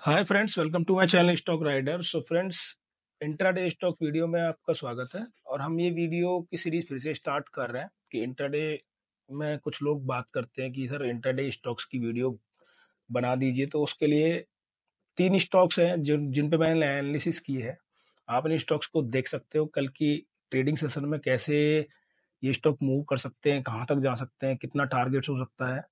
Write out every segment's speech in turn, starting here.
Hi friends, welcome to my channel stock rider. So friends, intraday stock video में आपका स्वागत है। और हम ये वीडियो की सीरीज फिर से स्टार्ट कर रहे हैं कि इंट्राडे में कुछ लोग बात करते हैं कि सर इंट्राडे स्टॉक्स की वीडियो बना दीजिए। तो उसके लिए 3 स्टॉक्स हैं जिन पे मैंने एनालिसिस की है। आप इन स्टॉक्स को देख सकते हो, कल की ट्रेडिंग सेशन में कैसे ये स्टॉक मूव कर सकते हैं, कहाँ तक जा सकते हैं, कितना टारगेट हो सकता है।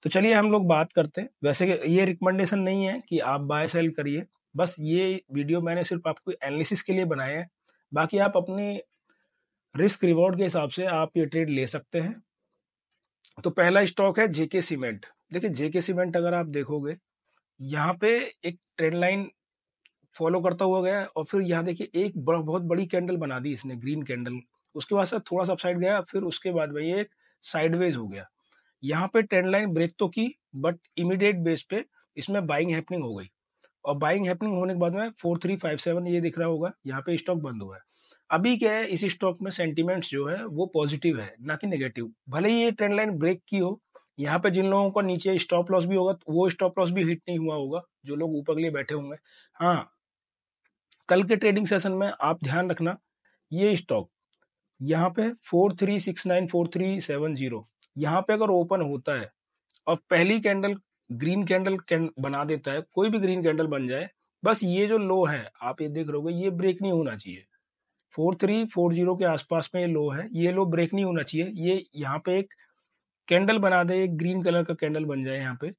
तो चलिए हम लोग बात करते हैं। वैसे ये रिकमेंडेशन नहीं है कि आप बाय सेल करिए, बस ये वीडियो मैंने सिर्फ आपको एनालिसिस के लिए बनाया है। बाकी आप अपने रिस्क रिवॉर्ड के हिसाब से आप ये ट्रेड ले सकते हैं। तो पहला स्टॉक है जेके सीमेंट। देखिए जेके सीमेंट अगर आप देखोगे, यहाँ पे एक ट्रेंड लाइन फॉलो करता हुआ गया और फिर यहाँ देखिए एक बहुत बड़ी कैंडल बना दी इसने, ग्रीन कैंडल। उसके बाद से थोड़ा सा अपसाइड गया, फिर उसके बाद में ये एक साइडवेज हो गया। यहाँ पे ट्रेंड लाइन ब्रेक तो की, बट इमीडिएट बेस पे इसमें बाइंग हैपनिंग हो गई। और बाइंग हैपनिंग होने के बाद में 4357 ये दिख रहा होगा, यहाँ पे स्टॉक बंद हुआ है। अभी क्या है, इस स्टॉक में सेंटीमेंट्स जो है वो पॉजिटिव है, ना कि नेगेटिव। भले ही ये ट्रेंड लाइन ब्रेक की हो, यहाँ पे जिन लोगों को नीचे स्टॉप लॉस भी होगा तो वो स्टॉप लॉस भी हिट नहीं हुआ होगा, जो लोग ऊपर के लिए बैठे होंगे। हाँ, कल के ट्रेडिंग सेशन में आप ध्यान रखना, ये स्टॉक यहाँ पे 4369 4370 यहाँ पे अगर ओपन होता है और पहली कैंडल ग्रीन कैंडल बना देता है, कोई भी ग्रीन कैंडल बन जाए, बस ये जो लो है आप ये देख रहे होगे, ये ब्रेक नहीं होना चाहिए। 4340 के आसपास में ये लो है, ये लो ब्रेक नहीं होना चाहिए। ये यहाँ पे एक कैंडल बना दे, एक ग्रीन कलर का कैंडल बन जाए यहाँ पे,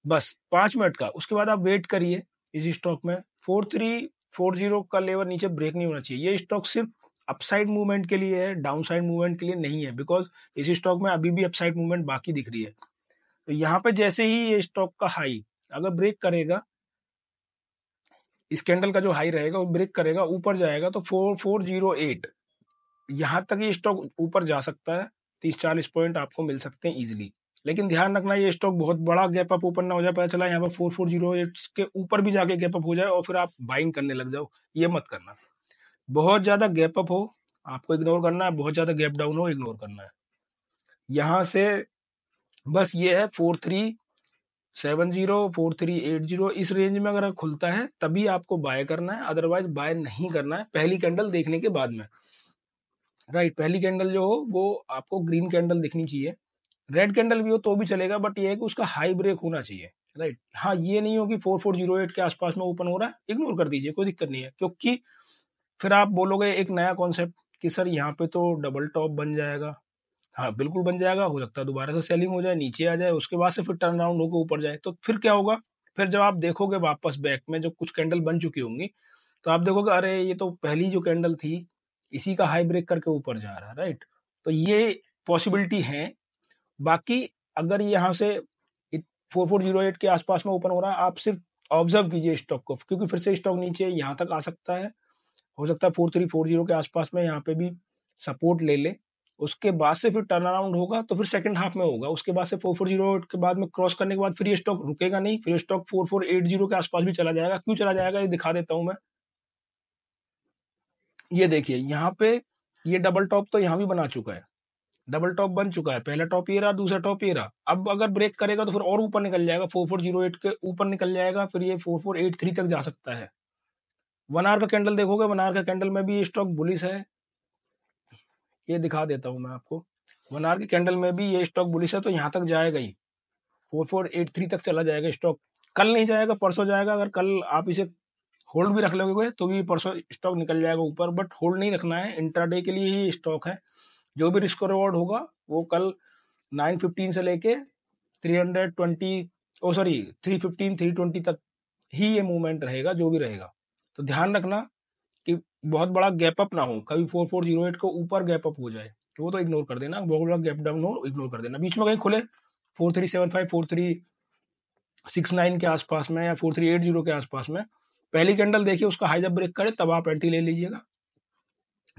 बस 5 मिनट का, उसके बाद आप वेट करिए। इस स्टॉक में 4340 का लेवल नीचे ब्रेक नहीं होना चाहिए। ये स्टॉक सिर्फ अपसाइड मूवमेंट के लिए है, डाउन साइड मूवमेंट के लिए नहीं है, बिकॉज इस स्टॉक में अभी भी अपसाइड मूवमेंट बाकी दिख रही है। तो यहाँ पे जैसे ही ये स्टॉक का हाई अगर ब्रेक करेगा, इस कैंडल का जो हाई रहेगा वो ब्रेक करेगा, ऊपर जाएगा तो 4408 यहाँ तक ये स्टॉक ऊपर जा सकता है। 30-40 पॉइंट आपको मिल सकते हैं इजिली। लेकिन ध्यान रखना, ये स्टॉक बहुत बड़ा गैप अप ओपन ना हो जाए, पता चला यहाँ पर 4408 के ऊपर भी जाके गैप अप हो जाए और फिर आप बाइंग करने लग जाओ। ये मत करना। बहुत ज्यादा गैप अप हो आपको इग्नोर करना है, बहुत ज्यादा गैप डाउन हो इग्नोर करना है। यहाँ से बस ये है 4370 4380 इस रेंज में अगर खुलता है तभी आपको बाय करना है, अदरवाइज बाय नहीं करना है पहली कैंडल देखने के बाद में। राइट, पहली कैंडल जो हो वो आपको ग्रीन कैंडल दिखनी चाहिए। रेड कैंडल भी हो तो भी चलेगा, बट ये है कि उसका हाई ब्रेक होना चाहिए। राइट, हाँ, ये नहीं हो कि 4408 के आसपास में ओपन हो रहा है, इग्नोर कर दीजिए, कोई दिक्कत नहीं है। क्योंकि फिर आप बोलोगे एक नया कॉन्सेप्ट कि सर यहाँ पे तो डबल टॉप बन जाएगा। हाँ, बिल्कुल बन जाएगा, हो सकता है दोबारा से सेलिंग हो जाए, नीचे आ जाए, उसके बाद से फिर टर्न अराउंड होकर ऊपर जाए। तो फिर क्या होगा, फिर जब आप देखोगे वापस बैक में जो कुछ कैंडल बन चुकी होंगी, तो आप देखोगे अरे ये तो पहली जो कैंडल थी इसी का हाई ब्रेक करके ऊपर जा रहा है। राइट, तो ये पॉसिबिलिटी है। बाकी अगर यहाँ से 4408 के आसपास में ओपन हो रहा है, आप सिर्फ ऑब्जर्व कीजिए स्टॉक को, क्योंकि फिर से स्टॉक नीचे यहाँ तक आ सकता है। हो सकता है 4340 के आसपास में यहाँ पे भी सपोर्ट ले ले, उसके बाद से फिर टर्न अराउंड होगा तो फिर सेकंड हाफ में होगा। उसके बाद से 4408 के बाद में क्रॉस करने के बाद फिर ये स्टॉक रुकेगा नहीं, फिर स्टॉक 4480 के आसपास भी चला जाएगा। क्यों चला जाएगा ये दिखा देता हूं मैं। ये देखिए यहाँ पे ये डबल टॉप तो यहाँ भी बना चुका है, डबल टॉप बन चुका है। पहला टॉप ये रहा, दूसरा टॉप ये रहा। अब अगर ब्रेक करेगा तो फिर और ऊपर निकल जाएगा, 4408 के ऊपर निकल जाएगा, फिर ये 4483 तक जा सकता है। 1 आवर का कैंडल देखोगे, 1 आवर का कैंडल में भी ये स्टॉक बुलिश है। ये दिखा देता हूं मैं आपको, 1 आवर की कैंडल में भी ये स्टॉक बुलिश है, तो यहाँ तक जाएगा ही, 4483 तक चला जाएगा स्टॉक। कल नहीं जाएगा, परसों जाएगा। अगर कल आप इसे होल्ड भी रख लोगे तो भी परसों स्टॉक निकल जाएगा ऊपर, बट होल्ड नहीं रखना है, इंट्राडे के लिए ही स्टॉक है। जो भी रिस्क रिवॉर्ड होगा वो कल 915 से लेके 320 ओ सॉरी 315 320 तक ही ये मूवमेंट रहेगा, जो भी रहेगा। तो ध्यान रखना कि बहुत बड़ा गैप अप ना हो, कभी 4408 को ऊपर गैप अप हो जाए तो वो तो इग्नोर कर देना, बहुत बड़ा गैप डाउन हो इग्नोर कर देना। बीच में कहीं खुले 4375 4369 के आसपास में या 4380 के आसपास में पहली कैंडल देखिए, उसका हाई जब ब्रेक करे तब आप एंट्री ले लीजिएगा।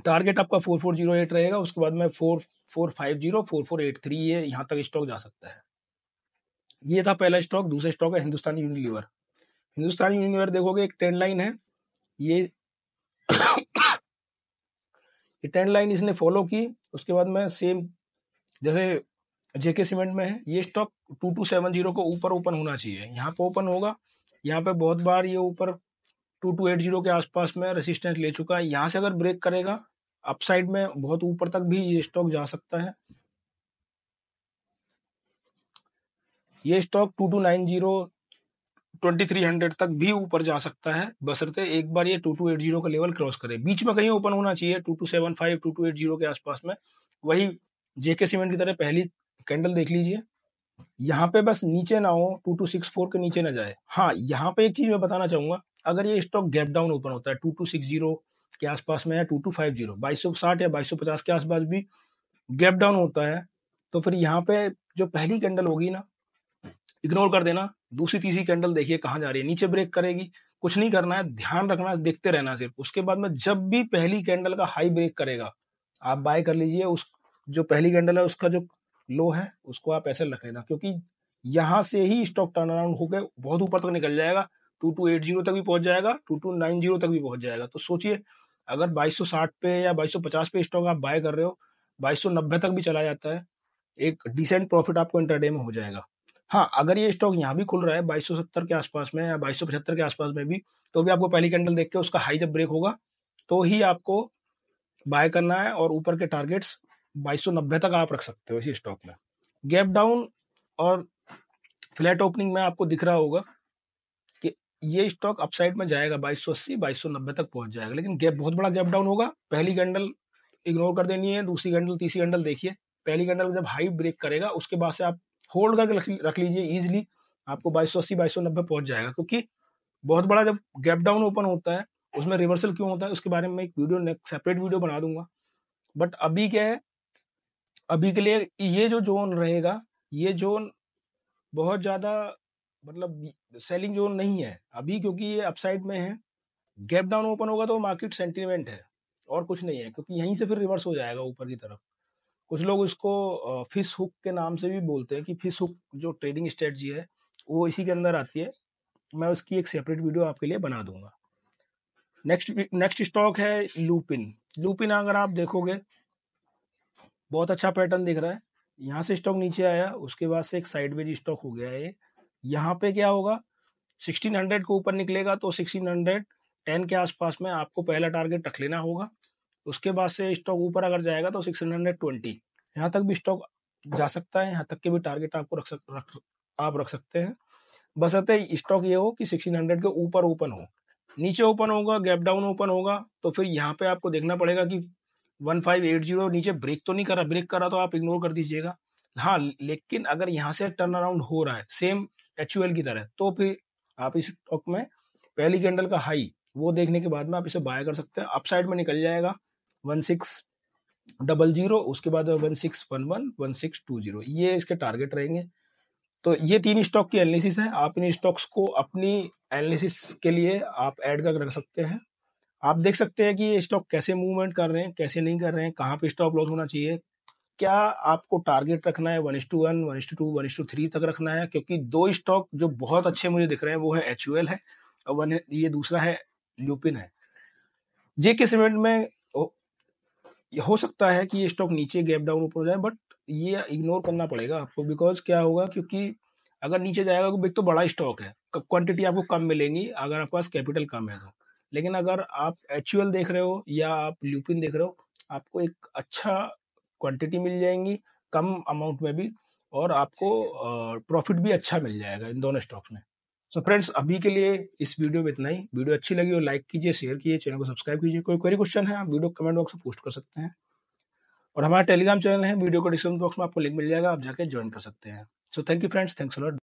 टारगेट आपका 4408 रहेगा, उसके बाद में 4450 4483 ये यहाँ तक स्टॉक जा सकता है। ये था पहला स्टॉक। दूसरा स्टॉक है हिंदुस्तानी यूनिलीवर। हिंदुस्तानी यूनिलीवर देखोगे एक ट्रेंड लाइन है, ये ट्रेंड लाइन इसने फॉलो की। उसके बाद में सेम जैसे जेके सीमेंट में है, ये स्टॉक 2270 को ऊपर ओपन होना चाहिए। यहाँ पे ओपन होगा, यहाँ पे बहुत बार ये ऊपर 2280 के आसपास में रेसिस्टेंस ले चुका है। यहाँ से अगर ब्रेक करेगा अपसाइड में बहुत ऊपर तक भी ये स्टॉक जा सकता है। ये स्टॉक 2290 2300 तक भी ऊपर जा सकता है, बशर्ते एक बार ये 2280 का लेवल क्रॉस करे। बीच में कहीं ओपन होना चाहिए 2275 2280 के आसपास में। वही जेके सीमेंट की तरह पहली कैंडल देख लीजिए, यहाँ पे बस नीचे ना हो, 2264 के नीचे ना जाए। हाँ, यहाँ पे एक चीज मैं बताना चाहूंगा, अगर ये स्टॉक गैप डाउन ओपन होता है 2260 के आसपास में या 2250 2260 या 2250 के आसपास भी गैप डाउन होता है, तो फिर यहाँ पे जो पहली कैंडल होगी ना, इग्नोर कर देना। दूसरी तीसरी कैंडल देखिए कहाँ जा रही है, नीचे ब्रेक करेगी, कुछ नहीं करना है, ध्यान रखना है, देखते रहना है सिर्फ। उसके बाद में जब भी पहली कैंडल का हाई ब्रेक करेगा आप बाय कर लीजिए। उस जो पहली कैंडल है उसका जो लो है उसको आप ऐसे रख लेना, क्योंकि यहाँ से ही स्टॉक टर्न अराउंड होकर बहुत ऊपर तक निकल जाएगा, 2280 तक भी पहुंच जाएगा, 2290 तक भी पहुंच जाएगा। तो सोचिए अगर 2260 पे या 2250 पे स्टॉक आप बाय कर रहे हो, 2290 तक भी चला जाता है, एक डिसेंट प्रॉफिट आपको इंटरडे में हो जाएगा। हाँ, अगर ये स्टॉक यहाँ भी खुल रहा है 2270 के आसपास में या 2275 के आसपास में भी, तो भी आपको पहली कैंडल देख के उसका हाई जब ब्रेक होगा तो ही आपको बाय करना है, और ऊपर के टारगेट्स 2290 तक आप रख सकते हो इसी स्टॉक में। गैप डाउन और फ्लैट ओपनिंग में आपको दिख रहा होगा कि ये स्टॉक अपसाइड में जाएगा, 2280 2290 तक पहुंच जाएगा, लेकिन गैप बहुत बड़ा गैप डाउन होगा। पहली कैंडल इग्नोर कर देनी है, दूसरी कैंडल तीसरी कैंडल देखिए। पहली कैंडल जब हाई ब्रेक करेगा उसके बाद से आप होल्ड करके रख लीजिए, इजिली आपको 2280 2290 पहुंच जाएगा। क्योंकि बहुत बड़ा जब गैप डाउन ओपन होता है उसमें रिवर्सल क्यों होता है उसके बारे में एक वीडियो सेपरेट वीडियो बना दूंगा। बट अभी क्या है, अभी के लिए ये जो जोन रहेगा, ये जोन बहुत ज्यादा मतलब सेलिंग जोन नहीं है अभी, क्योंकि ये अपसाइड में है। गैप डाउन ओपन होगा तो मार्केट सेंटीमेंट है और कुछ नहीं है, क्योंकि यहीं से फिर रिवर्स हो जाएगा ऊपर की तरफ। कुछ लोग इसको फिश हुक के नाम से भी बोलते हैं कि फिश हुक जो ट्रेडिंग स्ट्रेटजी है वो इसी के अंदर आती है। मैं उसकी एक सेपरेट वीडियो आपके लिए बना दूंगा। नेक्स्ट स्टॉक है लुपिन। लुपिन अगर आप देखोगे बहुत अच्छा पैटर्न दिख रहा है, यहाँ से स्टॉक नीचे आया, उसके बाद से एक साइडवेज स्टॉक हो गया है। यहाँ पे क्या होगा, 1600 को ऊपर निकलेगा तो 1610 के आसपास में आपको पहला टारगेट रख लेना होगा। उसके बाद से स्टॉक ऊपर अगर जाएगा तो 620 यहाँ तक भी स्टॉक जा सकता है, यहाँ तक के भी टारगेट आपको आप रख सकते हैं, बशर्ते स्टॉक ये हो कि 1600 के ऊपर ओपन हो। नीचे ओपन होगा, गैप डाउन ओपन होगा, तो फिर यहाँ पे आपको देखना पड़ेगा कि 1580 नीचे ब्रेक तो नहीं करा, ब्रेक करा तो आप इग्नोर कर दीजिएगा। हाँ, लेकिन अगर यहाँ से टर्न अराउंड हो रहा है सेम HUL की तरह, तो फिर आप इस स्टॉक में पहली कैंडल का हाई वो देखने के बाद में आप इसे बाय कर सकते हैं। अपसाइड में निकल जाएगा 1600, उसके बाद 1611 1620, ये इसके टारगेट रहेंगे। तो ये तीन स्टॉक की एनालिसिस है, आप इन स्टॉक्स को अपनी एनालिसिस के लिए आप ऐड कर रख सकते हैं। आप देख सकते हैं कि ये स्टॉक कैसे मूवमेंट कर रहे हैं, कैसे नहीं कर रहे हैं, कहाँ पे स्टॉप लॉस होना चाहिए, क्या आपको टारगेट रखना है 1:1 1:2 1:3 तक रखना है। क्योंकि दो स्टॉक जो बहुत अच्छे मुझे दिख रहे हैं वो है HUL है और ये दूसरा है लुपिन है। जेके सीमेंट में हो सकता है कि ये स्टॉक नीचे गैप डाउन ऊपर हो जाए, बट ये इग्नोर करना पड़ेगा आपको। बिकॉज क्या होगा, क्योंकि अगर नीचे जाएगा तो एक तो बड़ा स्टॉक है, क्वांटिटी आपको कम मिलेंगी अगर आपके पास कैपिटल कम है तो। लेकिन अगर आप HUL देख रहे हो या आप लुपिन देख रहे हो, आपको एक अच्छा क्वांटिटी मिल जाएंगी कम अमाउंट में भी, और आपको प्रॉफिट भी अच्छा मिल जाएगा इन दोनों स्टॉक में। सो फ्रेंड्स, अभी के लिए इस वीडियो में इतना ही। वीडियो अच्छी लगी हो लाइक कीजिए, शेयर कीजिए, चैनल को सब्सक्राइब कीजिए। कोई क्वेरी क्वेश्चन है आप वीडियो कमेंट बॉक्स में पोस्ट कर सकते हैं, और हमारा टेलीग्राम चैनल है, वीडियो को डिस्क्रिप्शन बॉक्स में आपको लिंक मिल जाएगा, आप जाके ज्वाइन कर सकते हैं। So thank you friends, thanks a lot.